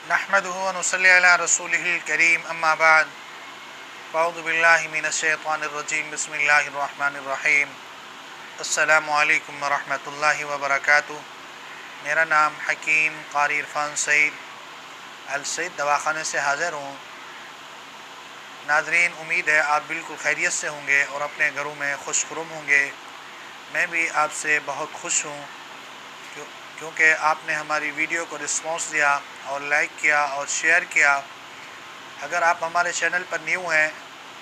नहमदुहु व नुसल्ली अला रसूलिहिल करीम अम्मा बाद अऊज़ु बिल्लाहि मिनश शैतानिर रजीम बिस्मिल्लाहिर रहमानिर रहीम अस्सलामु अलैकुम व रहमतुल्लाहि व बरकातुहू। मेरा नाम हकीम क़ारी इरफ़ान सईद अल सईद दवाख़ाने से हाज़िर हूँ। नाज़रीन, उम्मीद है आप बिल्कुल खैरियत से होंगे और अपने घरों में खुशखुरम होंगे। मैं भी आपसे बहुत खुश हूँ क्योंकि आपने हमारी वीडियो को रिस्पॉन्स दिया और लाइक किया और शेयर किया। अगर आप हमारे चैनल पर न्यू हैं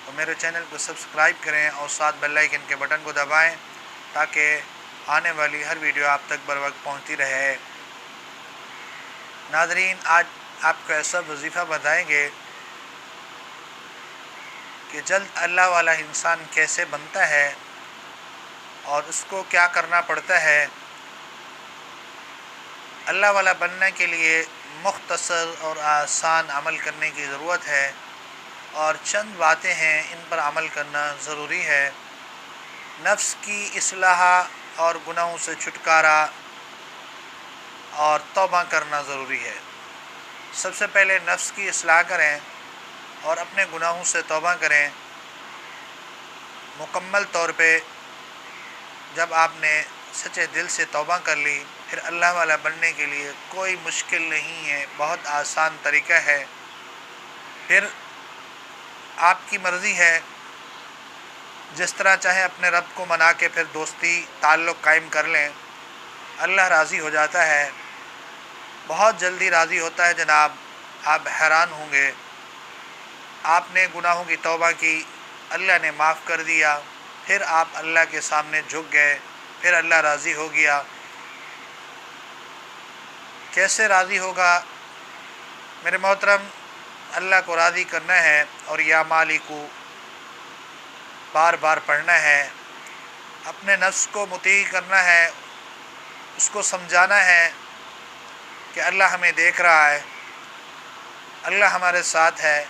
तो मेरे चैनल को सब्सक्राइब करें और साथ बेल आइकन के बटन को दबाएं ताकि आने वाली हर वीडियो आप तक बर वक्त पहुँचती रहे। नाज़रीन, आज आपको ऐसा वजीफ़ा बताएंगे कि जल्द अल्लाह वाला इंसान कैसे बनता है और उसको क्या करना पड़ता है। अल्लाह वाला बनने के लिए मुख्तसर और आसान अमल करने की ज़रूरत है और चंद बातें हैं, इन पर अमल करना ज़रूरी है। नफ्स की इस्लाह और गुनाहों से छुटकारा और तौबा करना ज़रूरी है। सबसे पहले नफ्स की इस्लाह करें और अपने गुनाहों से तौबा करें। मुकम्मल तौर पे जब आपने सच्चे दिल से तौबा कर ली, फिर अल्लाह वाला बनने के लिए कोई मुश्किल नहीं है, बहुत आसान तरीका है। फिर आपकी मर्ज़ी है, जिस तरह चाहे अपने रब को मना के फिर दोस्ती ताल्लुक़ कायम कर लें। अल्लाह राज़ी हो जाता है, बहुत जल्दी राज़ी होता है जनाब। आप हैरान होंगे, आपने गुनाहों की तौबा की, अल्लाह ने माफ़ कर दिया, फिर आप अल्लाह के सामने झुक गए, फिर अल्लाह राज़ी हो गया। कैसे राज़ी होगा मेरे मोहतरम? अल्लाह को राज़ी करना है और या मालिकू बार बार पढ़ना है। अपने नफ्स को मुती करना है, उसको समझाना है कि अल्लाह हमें देख रहा है, अल्लाह हमारे साथ है,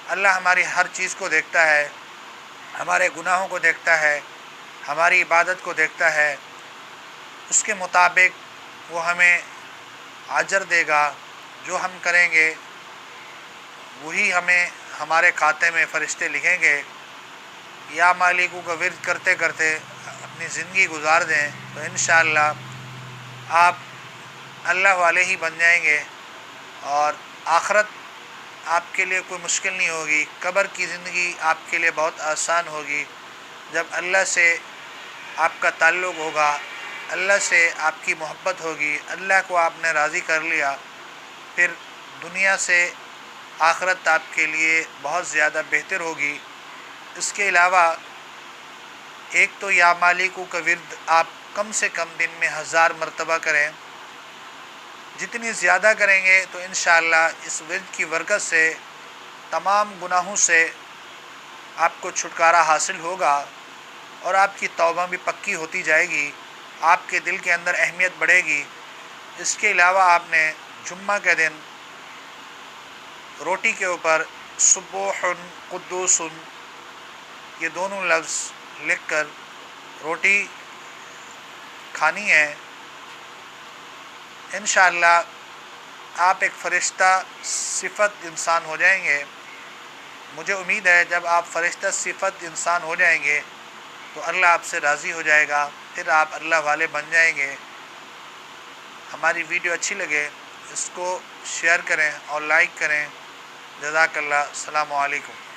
अल्लाह हमारी हर चीज़ को देखता है, हमारे गुनाहों को देखता है, हमारी इबादत को देखता है। उसके मुताबिक वो हमें अजर देगा। जो हम करेंगे वही हमें हमारे खाते में फ़रिश्ते लिखेंगे। या मालिकू का विर्द करते करते अपनी ज़िंदगी गुजार दें तो इंशाअल्लाह आप अल्लाह वाले ही बन जाएंगे और आखिरत आपके लिए कोई मुश्किल नहीं होगी। कब्र की ज़िंदगी आपके लिए बहुत आसान होगी। जब अल्लाह से आपका ताल्लुक़ होगा, अल्लाह से आपकी मोहब्बत होगी, अल्लाह को आपने राज़ी कर लिया, फिर दुनिया से आखिरत आपके लिए बहुत ज़्यादा बेहतर होगी। इसके अलावा एक तो या मालिकू का विर्द आप कम से कम दिन में 1000 मरतबा करें। जितनी ज़्यादा करेंगे तो इंशाअल्लाह इस विर्द की बरकत से तमाम गुनाहों से आपको छुटकारा हासिल होगा और आपकी तौबा भी पक्की होती जाएगी। आपके दिल के अंदर अहमियत बढ़ेगी। इसके अलावा आपने जुम्मा के दिन रोटी के ऊपर सुब्बुहुन कुद्दूसुन ये दोनों लफ्ज़ लिख कर रोटी खानी है। इंशाअल्लाह आप एक फ़रिश्ता सिफ़त इंसान हो जाएंगे। मुझे उम्मीद है जब आप फ़रिश्ता सिफ़त इंसान हो जाएंगे तो अल्लाह आपसे राज़ी हो जाएगा, फिर आप अल्लाह वाले बन जाएंगे। हमारी वीडियो अच्छी लगे इसको शेयर करें और लाइक करें। जज़ाकल्लाह। अस्सलामु अलैकुम।